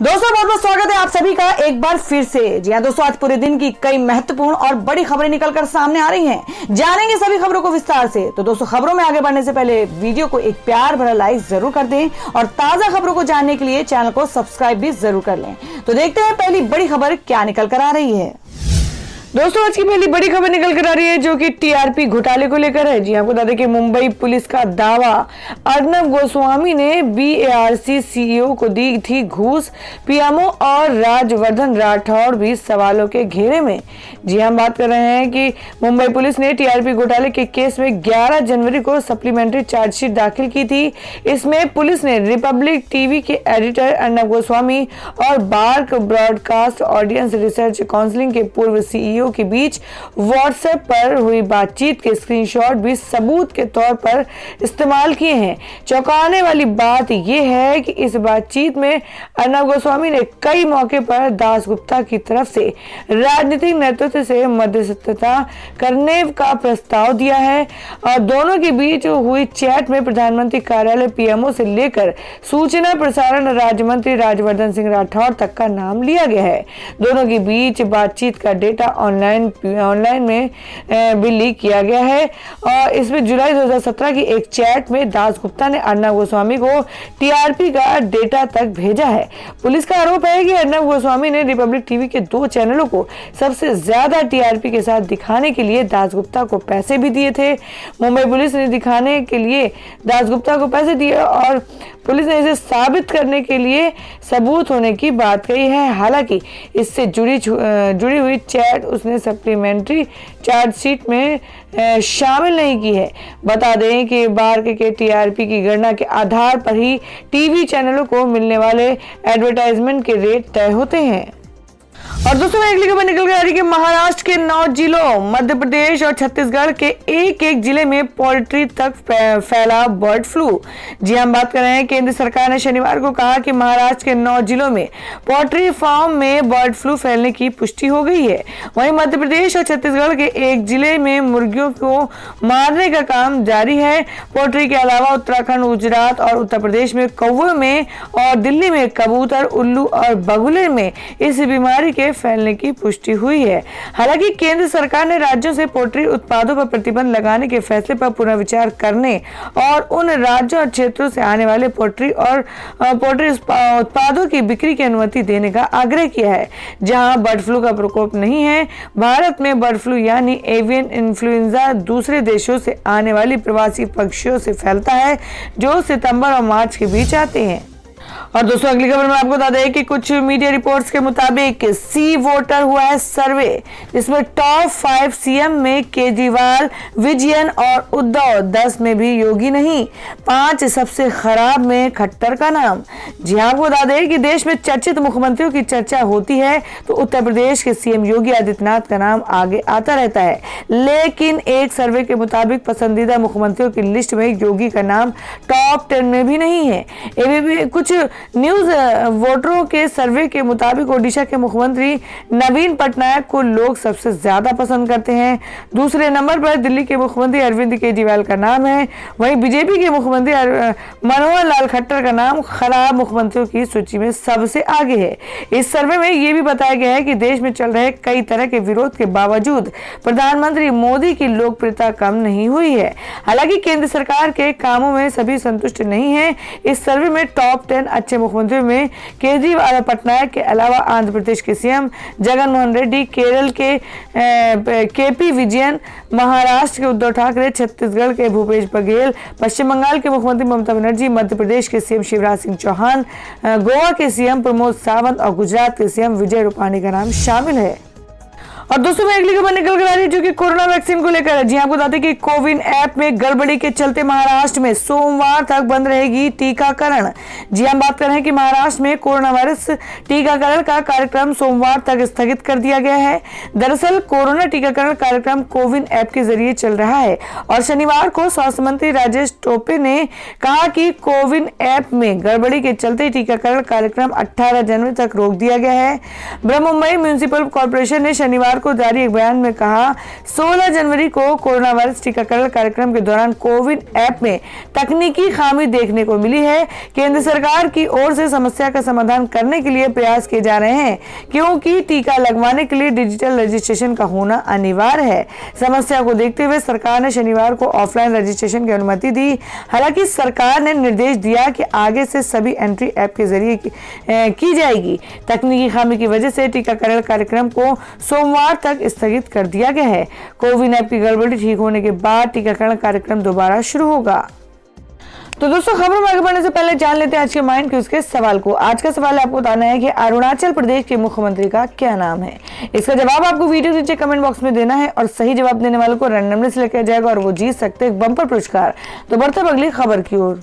दोस्तों बहुत बहुत स्वागत है आप सभी का एक बार फिर से। जी हाँ दोस्तों, आज पूरे दिन की कई महत्वपूर्ण और बड़ी खबरें निकलकर सामने आ रही हैं। जानेंगे सभी खबरों को विस्तार से। तो दोस्तों, खबरों में आगे बढ़ने से पहले वीडियो को एक प्यार भरा लाइक जरूर कर दें और ताजा खबरों को जानने के लिए चैनल को सब्सक्राइब भी जरूर कर लें। तो देखते हैं पहली बड़ी खबर क्या निकल कर आ रही है। दोस्तों, आज की पहली बड़ी खबर निकल कर आ रही है जो कि टीआरपी घोटाले को लेकर है। जी आपको बता दें कि मुंबई पुलिस का दावा, अर्नब गोस्वामी ने बीएआरसी सीईओ को दी थी घूस। पीएमओ और राजवर्धन राठौड़ भी सवालों के घेरे में। जी हम बात कर रहे हैं कि मुंबई पुलिस ने टीआरपी घोटाले के केस में 11 जनवरी को सप्लीमेंट्री चार्जशीट दाखिल की थी। इसमें पुलिस ने रिपब्लिक टीवी के एडिटर अर्नब गोस्वामी और BARC broadcast audience research counselling के पूर्व सीईओ के बीच व्हाट्सएप पर हुई बातचीत के स्क्रीनशॉट भी सबूत के तौर पर इस्तेमाल किए हैं। चौंकाने वाली बात यह है कि इस बातचीत में अर्नब गोस्वामी ने कई मौके पर दासगुप्ता की तरफ से राजनीतिक नेतृत्व से मध्यस्थता करने का प्रस्ताव दिया है और दोनों के बीच हुई चैट में प्रधानमंत्री कार्यालय पीएमओ से लेकर सूचना प्रसारण राज्य मंत्री राजवर्धन सिंह राठौड़ तक का नाम लिया गया है। दोनों के बीच बातचीत का डेटा ऑनलाइन में भी लीक किया गया है और इसमें जुलाई 2017 की एक चैट में दासगुप्ता ने अर्नब गोस्वामी को टीआरपी का डेटा तक भेजा है। पुलिस का आरोप है कि अर्नब गोस्वामी ने रिपब्लिक टीवी के 2 चैनलों को सबसे ज्यादा टीआरपी के साथ दिखाने के लिए दासगुप्ता को पैसे भी दिए थे। मुंबई पुलिस ने दिखाने के लिए दासगुप्ता को पैसे दिए और पुलिस ने इसे साबित करने के लिए सबूत होने की बात कही है। हालांकि इससे जुड़ी हुई चैट उसने सप्लीमेंट्री चार्जशीट में शामिल नहीं की है। बता दें कि बार्क के टीआरपी की गणना के आधार पर ही टीवी चैनलों को मिलने वाले एडवर्टाइजमेंट के रेट तय होते हैं। और दोस्तों, अगली खबर निकल कर आ रही है कि महाराष्ट्र के 9 जिलों, मध्य प्रदेश और छत्तीसगढ़ के एक जिले में पोल्ट्री तक फैला बर्ड फ्लू। जी हम बात कर रहे हैं, केंद्र सरकार ने शनिवार को कहा कि महाराष्ट्र के 9 जिलों में पोल्ट्री फार्म में बर्ड फ्लू फैलने की पुष्टि हो गई है। वहीं मध्य प्रदेश और छत्तीसगढ़ के एक जिले में मुर्गियों को मारने का काम जारी है। पोल्ट्री के अलावा उत्तराखंड, गुजरात और उत्तर प्रदेश में कौवे में और दिल्ली में कबूतर, उल्लू और बगुले में इस बीमारी के फैलने की पुष्टि हुई है। हालांकि केंद्र सरकार ने राज्यों से पोल्ट्री उत्पादों पर प्रतिबंध लगाने के फैसले पर पुनर्विचार करने और उन राज्यों और क्षेत्रों से आने वाले पोल्ट्री उत्पादों की बिक्री की अनुमति देने का आग्रह किया है। जहां बर्ड फ्लू का प्रकोप नहीं है, भारत में बर्ड फ्लू यानी एवियन इन्फ्लुएंजा दूसरे देशों से आने वाली प्रवासी पक्षियों से फैलता है जो सितंबर और मार्च के बीच आते हैं। और दोस्तों, अगली खबर में आपको बता दें कि कुछ मीडिया रिपोर्ट्स के मुताबिक सी वोटर हुआ है सर्वे, जिसमें टॉप 5 सीएम में केजरीवाल, विजयन और उद्धव, 10 में भी योगी नहीं, 5 सबसे खराब में खट्टर का नाम। जी हाँ, आपको बता दें कि देश में चर्चित मुख्यमंत्रियों की चर्चा होती है तो उत्तर प्रदेश के सीएम योगी आदित्यनाथ का नाम आगे आता रहता है। लेकिन एक सर्वे के मुताबिक पसंदीदा मुख्यमंत्रियों की लिस्ट में योगी का नाम टॉप 10 में भी नहीं है। एबीपी कुछ न्यूज वोटरों के सर्वे के मुताबिक ओडिशा के मुख्यमंत्री नवीन पटनायक को लोग सबसे ज्यादा पसंद करते हैं। दूसरे नंबर पर दिल्ली के मुख्यमंत्री अरविंद केजरीवाल का नाम है। वहीं बीजेपी के मुख्यमंत्री मनोहर लाल खट्टर का नाम खराब मुख्यमंत्रियों की सूची में सबसे आगे है। इस सर्वे में यह भी बताया गया है कि देश में चल रहे कई तरह के विरोध के बावजूद प्रधानमंत्री मोदी की लोकप्रियता कम नहीं हुई है। हालांकि केंद्र सरकार के कामों में सभी संतुष्ट नहीं है। इस सर्वे में टॉप 10 अच्छे मुख्यमंत्रियों में केजरीवाल और पटनायक के अलावा आंध्र प्रदेश के सीएम जगनमोहन रेड्डी, केरल के केपी विजयन, महाराष्ट्र के उद्धव ठाकरे, छत्तीसगढ़ के भूपेश बघेल, पश्चिम बंगाल के मुख्यमंत्री ममता बनर्जी, मध्य प्रदेश के सीएम शिवराज सिंह चौहान, गोवा के सीएम प्रमोद सावंत और गुजरात के सीएम विजय रूपाणी का नाम शामिल है। और दोस्तों, मैं अगली खबर निकल कर आ रही है जो कि कोरोना वैक्सीन को लेकर है। जी आपको बता दें कि कोविन ऐप में गड़बड़ी के चलते महाराष्ट्र में सोमवार तक बंद रहेगी टीकाकरण। जी हम बात कर रहे हैं कि महाराष्ट्र में कोरोना वायरस टीकाकरण का कार्यक्रम सोमवार तक स्थगित कर दिया गया है। दरअसल कोरोना टीकाकरण कार्यक्रम कोविन ऐप के जरिए चल रहा है और शनिवार को स्वास्थ्य मंत्री राजेश टोपे ने कहा कि कोविन ऐप में गड़बड़ी के चलते टीकाकरण कार्यक्रम 18 जनवरी तक रोक दिया गया है। बृहमुंबई म्युनिसिपल कॉर्पोरेशन ने शनिवार को जारी एक बयान में कहा, 16 जनवरी को कोरोना वायरस टीकाकरण कार्यक्रम के दौरान कोविन ऐप में तकनीकी खामी देखने को मिली है। केंद्र सरकार की ओर से समस्या का समाधान करने के लिए प्रयास किए जा रहे हैं, क्योंकि टीका लगवाने के लिए डिजिटल रजिस्ट्रेशन का होना अनिवार्य है। समस्या को देखते हुए सरकार ने शनिवार को ऑफलाइन रजिस्ट्रेशन की अनुमति दी। हालांकि सरकार ने निर्देश दिया कि आगे से सभी एंट्री ऐप के जरिए की जाएगी। तकनीकी खामी की वजह से टीकाकरण कार्यक्रम को सोमवार तक स्थगित कर दिया गया है। कोविन ऐप की गड़बड़ी ठीक होने के बाद टीकाकरण कार्यक्रम दोबारा शुरू होगा। तो दोस्तों, खबरों में आगे बढ़ने से पहले जान लेते हैं आज के माइंड क्यूज के सवाल को। आज का सवाल आपको बताना है कि अरुणाचल प्रदेश के मुख्यमंत्री का क्या नाम है। इसका जवाब आपको वीडियो नीचे कमेंट बॉक्स में देना है और सही जवाब देने वालों को रैंडमली सिलेक्ट किया जाएगा और वो जीत सकते हैं बम्पर पुरस्कार। तो बढ़ते अगली खबर की ओर।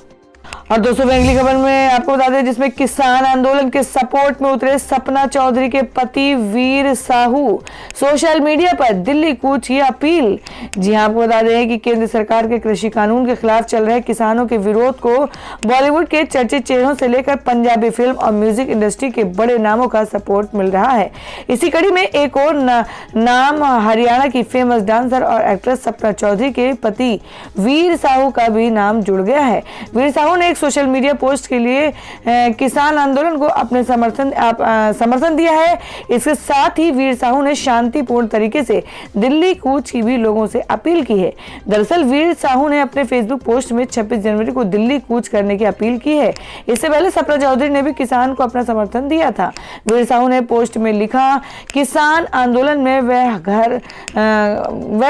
और दोस्तों, अगली खबर में आपको बता दें, जिसमें किसान आंदोलन के सपोर्ट में उतरे सपना चौधरी के पति वीर साहू सोशल मीडिया पर दिल्ली कूच की अपील। जी हां, आपको बता दें कि केंद्र सरकार के कृषि कानून के खिलाफ चल रहे किसानों के विरोध को बॉलीवुड के चर्चित चेहरों से लेकर पंजाबी फिल्म और म्यूजिक इंडस्ट्री के बड़े नामों का सपोर्ट मिल रहा है। इसी कड़ी में एक और नाम हरियाणा की फेमस डांसर और एक्ट्रेस सपना चौधरी के पति वीर साहू का भी नाम जुड़ गया है। वीर साहू ने एक सोशल मीडिया पोस्ट के लिए किसान आंदोलन को अपने समर्थन दिया है। इसके साथ ही वीर साहू ने शांतिपूर्ण तरीके से दिल्ली कूच की भी लोगों से अपील की है। दरअसल वीर साहू ने अपने फेसबुक पोस्ट में 26 जनवरी को दिल्ली कूच करने की अपील की है। इससे पहले सपना चौधरी ने भी किसान को अपना समर्थन दिया था। वीर साहू ने पोस्ट में लिखा, किसान आंदोलन में वह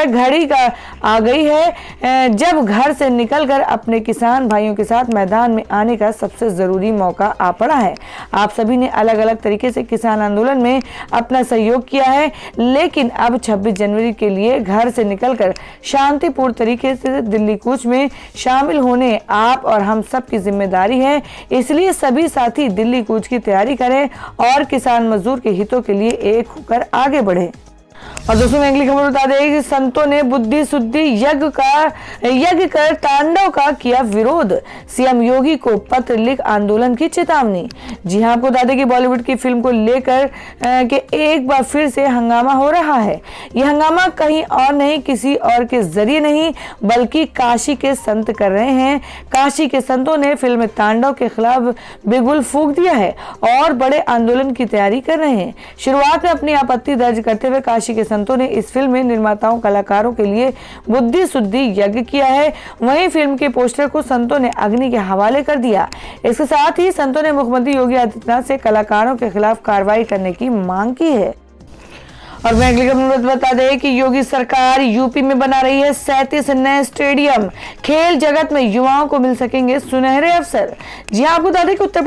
घड़ी का आ गई है जब घर से निकलकर अपने किसान भाइयों के साथ मैदान में आने का सबसे जरूरी मौका आ पड़ा है। आप सभी ने अलग अलग तरीके से किसान आंदोलन में अपना सहयोग किया है, लेकिन अब 26 जनवरी के लिए घर से निकलकर शांतिपूर्ण तरीके से दिल्ली कूच में शामिल होने आप और हम सब की जिम्मेदारी है। इसलिए सभी साथी दिल्ली कूच की तैयारी करें और किसान मजदूर के हितों के लिए एक होकर आगे बढ़े। और दोस्तों, मैं अगली खबर बता दें कि संतों ने बुद्धि शुद्धि यज्ञ कर तांडव का किया विरोध। सीएम योगी को पत्र लिख आंदोलन की चेतावनी। जी हां, आपको बता दें कि बॉलीवुड की फिल्म को लेकर के एक बार फिर से हंगामा हो रहा है। यह हंगामा कहीं और नहीं, किसी और के जरिए नहीं, बल्कि काशी के संत कर रहे हैं। काशी के संतों ने फिल्म तांडव के खिलाफ बिगुल फूंक दिया है और बड़े आंदोलन की तैयारी कर रहे हैं। शुरुआत में अपनी आपत्ति दर्ज करते हुए काशी के संतों ने इस फिल्म में निर्माताओं कलाकारों के लिए बुद्धि शुद्धि यज्ञ किया है। वहीं फिल्म के पोस्टर को संतों ने अग्नि के हवाले कर दिया। इसके साथ ही संतों ने मुख्यमंत्री योगी आदित्यनाथ से कलाकारों के खिलाफ कार्रवाई करने की मांग की है। और मैं अगली खबर बता दें कि योगी सरकार यूपी में बना रही है 37 नए स्टेडियम। खेल जगत में युवाओं को मिल सकेंगे सुनहरे अवसर। जी हां, आपको बता दें कि उत्तर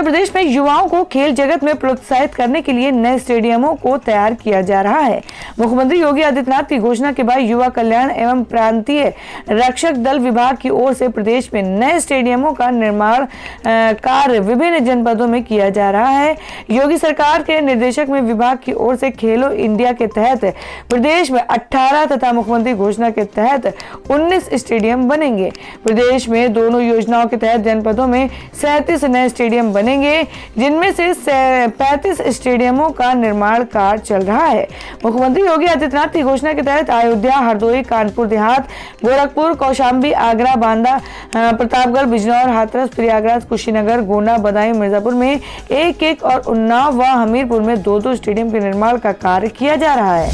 प्रदेश में युवाओं को खेल जगत में प्रोत्साहित करने के लिए नए स्टेडियमों को तैयार किया जा रहा है। मुख्यमंत्री योगी आदित्यनाथ की घोषणा के बाद युवा कल्याण एवं प्रांतीय रक्षक दल विभाग की ओर से प्रदेश में नए स्टेडियमों का निर्माण कार्य विभिन्न जनपदों में किया जा रहा है। योगी सरकार के निर्देशक में विभाग की ओर से खेलो इंडिया के तहत प्रदेश में 18 तथा मुख्यमंत्री घोषणा के तहत 19 स्टेडियम बनेंगे। प्रदेश में दोनों योजनाओं के तहत जनपदों में 37 नए स्टेडियम बनेंगे, जिनमें से 35 स्टेडियमों का निर्माण कार्य चल रहा है। मुख्यमंत्री योगी आदित्यनाथ की घोषणा के तहत अयोध्या, हरदोई, कानपुर देहात, गोरखपुर, कौशाम्बी, आगरा, बांदा, प्रतापगढ़, बिजनौर, हाथरस, प्रयागराज, कुशीनगर, गोंडा, बदायूं, मिर्जापुर में एक और उन्नाव व हमीरपुर में 2 स्टेडियम के निर्माण का कार्य किया जा रहा है।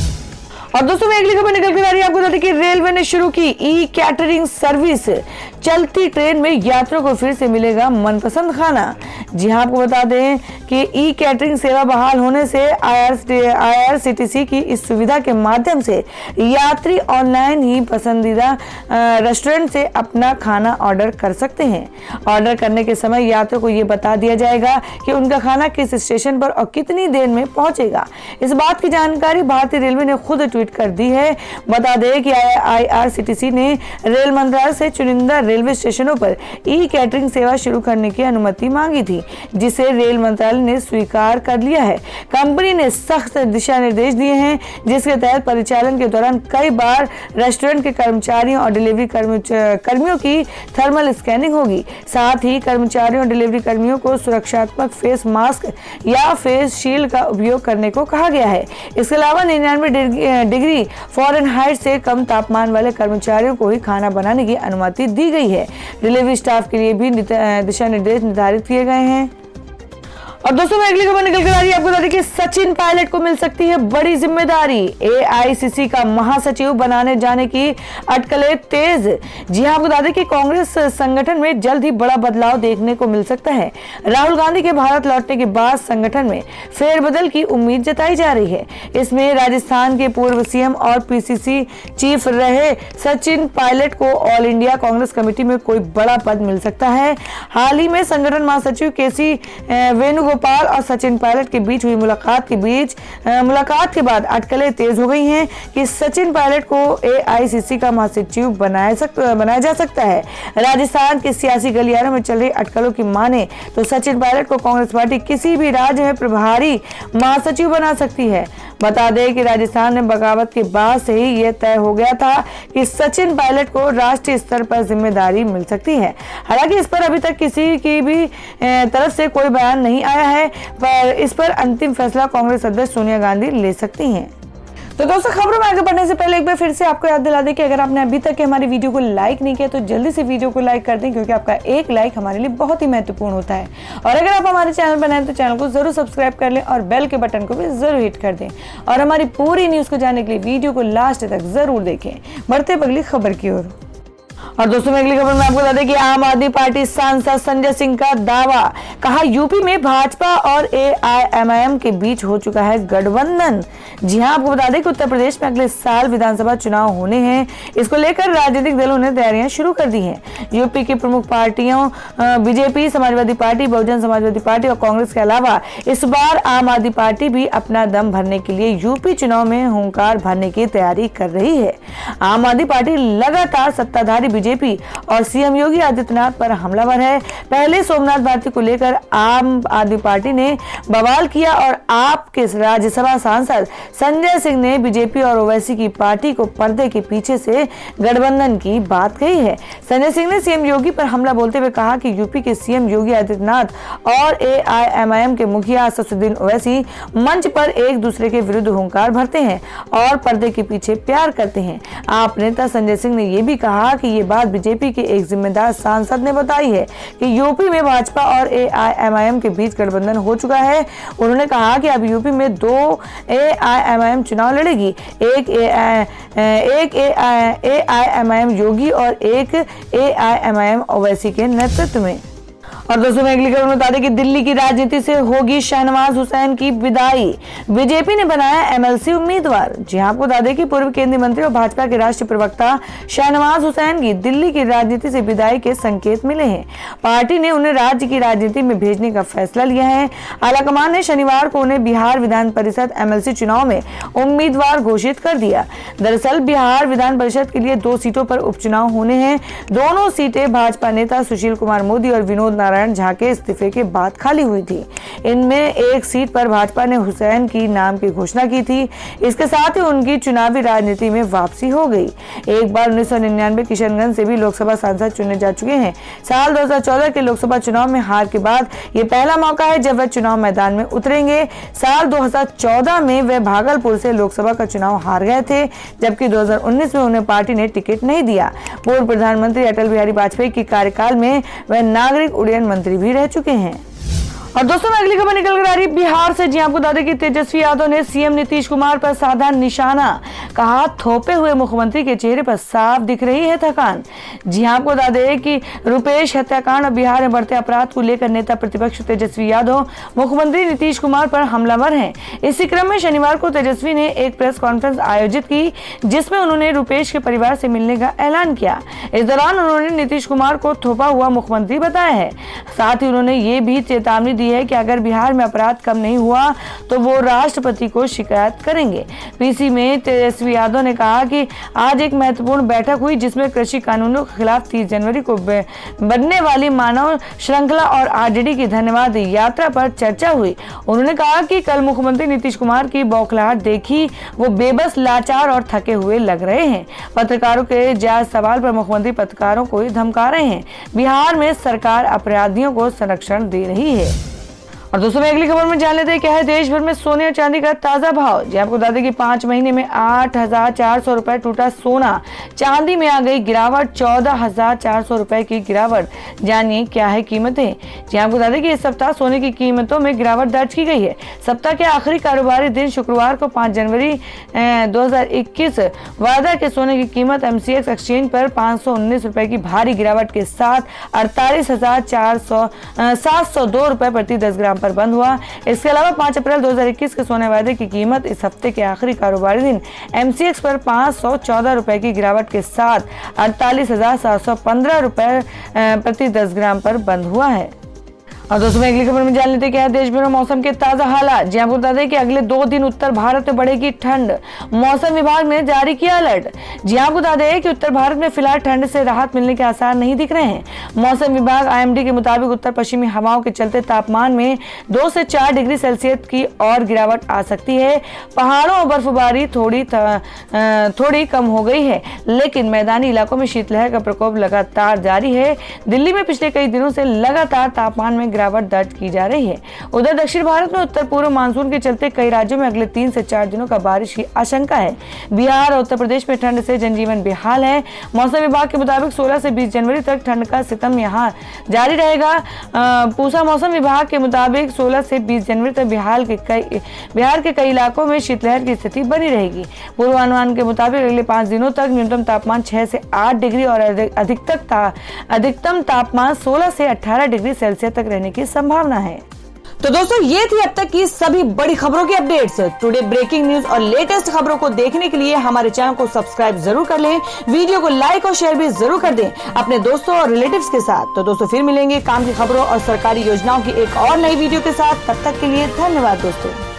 और दोस्तों, मैं अगली खबर निकल के आ रही है। आपको बता दें कि रेलवे ने शुरू की ई कैटरिंग सर्विस। चलती ट्रेन में यात्रियों को फिर से मिलेगा मनपसंद खाना। जी हां, आपको बता दें कि ई कैटरिंग सेवा बहाल होने से IRCTC की इस सुविधा के माध्यम से यात्री ऑनलाइन ही पसंदीदा रेस्टोरेंट से अपना खाना ऑर्डर कर सकते हैं। ऑर्डर करने के समय यात्रियों को ये बता दिया जाएगा कि उनका खाना किस स्टेशन पर और कितनी देर में पहुंचेगा। इस बात की जानकारी भारतीय रेलवे ने खुद ट्वीट कर दी है। बता दें कि IRCTC ने रेल मंत्रालय से चुनिंदा रेलवे स्टेशनों पर ई कैटरिंग सेवा शुरू करने की अनुमति मांगी थी, जिसे रेल मंत्रालय ने स्वीकार कर लिया है। कंपनी ने सख्त दिशा निर्देश दिए हैं, जिसके तहत परिचालन के दौरान कई बार रेस्टोरेंट के कर्मचारियों और डिलीवरी कर्मियों की थर्मल स्कैनिंग होगी। साथ ही कर्मचारियों और डिलीवरी कर्मियों को सुरक्षात्मक फेस मास्क या फेस शील्ड का उपयोग करने को कहा गया है। इसके अलावा 99 डिग्री फ़ारेनहाइट से कम तापमान वाले कर्मचारियों को ही खाना बनाने की अनुमति दी गई है। डिलीवरी स्टाफ के लिए भी दिशा निर्देश निर्धारित किए गए हैं। और दोस्तों मैं अगली खबर निकल कर आ रही है, आपको बता दें कि सचिन पायलट को मिल सकती है बड़ी जिम्मेदारी। एआईसीसी का महासचिव बनाने जाने की अटकलें तेज। जी हां, आपको बता दें कि कांग्रेस संगठन में जल्द ही बड़ा बदलाव देखने को मिल सकता है। राहुल गांधी के भारत लौटने के बाद संगठन में फेरबदल की उम्मीद जताई जा रही है। इसमें राजस्थान के पूर्व सीएम और पीसीसी चीफ रहे सचिन पायलट को ऑल इंडिया कांग्रेस कमेटी में कोई बड़ा पद मिल सकता है। हाल ही में संगठन महासचिव केसी वेणुगोपाल और सचिन पायलट के बीच हुई मुलाकात के बाद अटकलें तेज हो गई हैं कि सचिन पायलट को एआईसीसी का महासचिव बनाया जा सकता है। राजस्थान के सियासी गलियारों में चल रही अटकलों की माने तो सचिन पायलट को कांग्रेस पार्टी किसी भी राज्य में प्रभारी महासचिव बना सकती है। बता दें कि राजस्थान में बगावत के बाद से ही यह तय हो गया था कि सचिन पायलट को राष्ट्रीय स्तर पर जिम्मेदारी मिल सकती है। हालांकि इस पर अभी तक किसी की भी तरफ से कोई बयान नहीं आया है, पर इस पर अंतिम फैसला कांग्रेस अध्यक्ष सोनिया गांधी ले सकती हैं। तो दोस्तों खबरों में आगे बढ़ने से पहले एक बार फिर से आपको याद दिला दें कि अगर आपने अभी तक हमारी वीडियो को लाइक नहीं किया तो जल्दी से वीडियो को लाइक कर दें, क्योंकि आपका एक लाइक हमारे लिए बहुत ही महत्वपूर्ण होता है। और अगर आप हमारे चैनल पर नए हैं तो चैनल को जरूर सब्सक्राइब कर लें और बेल के बटन को भी जरूर हिट कर दें। और हमारी पूरी न्यूज़ को जानने के लिए वीडियो को लास्ट तक जरूर देखें। बढ़ते अगली खबर की ओर। और दोस्तों अगली खबर में आपको बता दें कि आम आदमी पार्टी सांसद संजय सिंह का दावा, कहा यूपी में भाजपा और एआईएमआईएम के बीच हो चुका है गठबंधन। जी हां, आपको बता दें कि उत्तर प्रदेश में अगले साल विधानसभा चुनाव होने हैं। इसको लेकर राजनीतिक दलों ने तैयारियां शुरू कर दी हैं। यूपी की प्रमुख पार्टियों BJP, Samajwadi party, Bahujan Samajwadi party और कांग्रेस के अलावा इस बार आम आदमी पार्टी भी अपना दम भरने के लिए यूपी चुनाव में हुंकार भरने की तैयारी कर रही है। आम आदमी पार्टी लगातार सत्ताधारी बीजेपी और सीएम योगी आदित्यनाथ पर हमलावर है। पहले सोमनाथ भारती को लेकर आम आदमी पार्टी ने बवाल किया और आप के राज्यसभा सांसद संजय सिंह ने बीजेपी और ओवैसी की पार्टी को पर्दे के पीछे से गठबंधन की बात कही है। संजय सिंह ने सीएम योगी पर हमला बोलते हुए कहा कि यूपी के सीएम योगी आदित्यनाथ और एआईएमआईएम के मुखिया असदुद्दीन ओवैसी मंच पर एक दूसरे के विरुद्ध हुंकार भरते हैं और पर्दे के पीछे प्यार करते हैं। आप नेता संजय सिंह ने यह भी कहा कि ये बात बीजेपी के एक जिम्मेदार सांसद ने बताई है कि यूपी में भाजपा और एआईएमआईएम के बीच गठबंधन हो चुका है। उन्होंने कहा कि अब यूपी में 2 एआईएमआईएम चुनाव लड़ेगी, एक एआईएमआईएम योगी और एक एआईएमआईएम ओवैसी के नेतृत्व में। और दोस्तों मैं अगली खबर में बता दें कि दिल्ली की राजनीति से होगी शहनवाज हुसैन की विदाई। बीजेपी ने बनाया एमएलसी उम्मीदवार। जी हां, आपको बता दें कि पूर्व केंद्रीय मंत्री और भाजपा के राष्ट्रीय प्रवक्ता शहनवाज हुसैन की दिल्ली की राजनीति से विदाई के संकेत मिले हैं। पार्टी ने उन्हें राज्य की राजनीति में भेजने का फैसला लिया है। आलाकमान ने शनिवार को उन्हें बिहार विधान परिषद एमएलसी चुनाव में उम्मीदवार घोषित कर दिया। दरअसल बिहार विधान परिषद के लिए 2 सीटों पर उपचुनाव होने हैं। दोनों सीटें भाजपा नेता सुशील कुमार मोदी और विनोद नारायण झा के इस्तीफे के बाद खाली हुई थी। इनमें एक सीट पर भाजपा ने हुसैन की नाम की घोषणा की थी। इसके साथ ही उनकी चुनावी राजनीति में वापसी हो गई। एक बार 1999 किशनगंज से भी लोकसभा सांसद चुने जा चुके हैं। साल 2014 के लोकसभा चुनाव में हार के बाद ये पहला मौका है जब वह चुनाव मैदान में उतरेंगे। साल 2014 में वह भागलपुर से लोकसभा का चुनाव हार गए थे, जबकि 2019 में उन्हें पार्टी ने टिकट नहीं दिया। पूर्व प्रधानमंत्री अटल बिहारी वाजपेयी के कार्यकाल में वह नागरिक उड्डयन मंत्री भी रह चुके हैं। और दोस्तों मैं अगली खबर निकल कर आ रही बिहार से। जी आपको बता दें कि तेजस्वी यादव ने सीएम नीतीश कुमार पर साधा निशाना। कहा थोपे हुए मुख्यमंत्री के चेहरे पर साफ दिख रही है थकान। जी आपको बता दें कि रुपेश हत्याकांड और बिहार में बढ़ते अपराध को लेकर नेता प्रतिपक्ष तेजस्वी यादव मुख्यमंत्री नीतीश कुमार पर हमलावर हैं। इसी क्रम में शनिवार को तेजस्वी ने एक प्रेस कॉन्फ्रेंस आयोजित की, जिसमें उन्होंने रुपेश के परिवार से मिलने का ऐलान किया। इस दौरान उन्होंने नीतीश कुमार को थोपा हुआ मुख्यमंत्री बताया है। साथ ही उन्होंने ये भी चेतावनी दी है कि अगर बिहार में अपराध कम नहीं हुआ तो वो राष्ट्रपति को शिकायत करेंगे। पीसी में तेजस्वी यादव ने कहा कि आज एक महत्वपूर्ण बैठक हुई जिसमें कृषि कानूनों के खिलाफ 30 जनवरी को बनने वाली मानव श्रृंखला और आरजेडी की धन्यवाद यात्रा पर चर्चा हुई। उन्होंने कहा कि कल मुख्यमंत्री नीतीश कुमार की बौखलाहट देखी, वो बेबस, लाचार और थके हुए लग रहे हैं। पत्रकारों के जायज सवाल पर मुख्यमंत्री पत्रकारों को ही धमका रहे हैं। बिहार में सरकार अपराधियों को संरक्षण दे रही है। और दोस्तों अगली खबर में जान लेते हैं क्या है देश भर में सोने और चांदी का ताजा भाव। जी आपको बता दें कि 5 महीने में 8,400 रुपए टूटा सोना, चांदी में आ गई गिरावट, 14,400 रुपए की गिरावट। जानिए क्या है कीमतें। जी आपको बता दें कि इस सप्ताह सोने की कीमतों में गिरावट दर्ज की गई है। सप्ताह के आखिरी कारोबारी दिन शुक्रवार को 5 जनवरी 2021 वायदा के सोने की कीमत MCX एक्सचेंज पर 519 रुपए की भारी गिरावट के साथ 48,702 रुपए प्रति 10 ग्राम पर बंद हुआ। इसके अलावा 5 अप्रैल 2021 के सोने वायदे की कीमत इस हफ्ते के आखिरी कारोबारी दिन MCX पर 514 रुपए की गिरावट के साथ 48,715 रुपए प्रति 10 ग्राम पर बंद हुआ है। और दोस्तों अगली खबर में जान लेते हैं क्या है देश भर में मौसम के ताजा हालात। जी आपको बता दें कि अगले 2 दिन उत्तर भारत में बढ़ेगी ठंड, मौसम विभाग ने जारी किया अलर्ट। जी आपको बता दें कि उत्तर भारत में फिलहाल ठंड से राहत मिलने के आसार नहीं दिख रहे हैं। मौसम विभाग IMD के मुताबिक उत्तर पश्चिमी हवाओं के चलते तापमान में 2 से 4 डिग्री सेल्सियस की और गिरावट आ सकती है। पहाड़ों और बर्फबारी थोड़ी कम हो गई है, लेकिन मैदानी इलाकों में शीतलहर का प्रकोप लगातार जारी है। दिल्ली में पिछले कई दिनों से लगातार तापमान में गिरावट दर्ज की जा रही है। उधर दक्षिण भारत में उत्तर पूर्व मानसून के चलते कई राज्यों में अगले 3 से 4 दिनों का बारिश की आशंका है। बिहार और उत्तर प्रदेश में ठंड से जनजीवन बेहाल है। मौसम विभाग के मुताबिक 16 से 20 जनवरी तक ठंड का सितम यहां जारी रहेगा। पूसा मौसम विभाग के मुताबिक 16 से 20 जनवरी तक बिहार के कई इलाकों में शीतलहर की स्थिति बनी रहेगी। पूर्वानुमान के मुताबिक अगले 5 दिनों तक न्यूनतम तापमान 6 से 8 डिग्री और अधिकतम तापमान 16 से 18 डिग्री सेल्सियस तक रहने की संभावना है। तो दोस्तों ये थी अब तक की सभी बड़ी खबरों की अपडेट्स। टुडे ब्रेकिंग न्यूज और लेटेस्ट खबरों को देखने के लिए हमारे चैनल को सब्सक्राइब जरूर कर लें, वीडियो को लाइक और शेयर भी जरूर कर दें अपने दोस्तों और रिलेटिव्स के साथ। तो दोस्तों फिर मिलेंगे काम की खबरों और सरकारी योजनाओं की एक और नई वीडियो के साथ। तब तक के लिए धन्यवाद दोस्तों।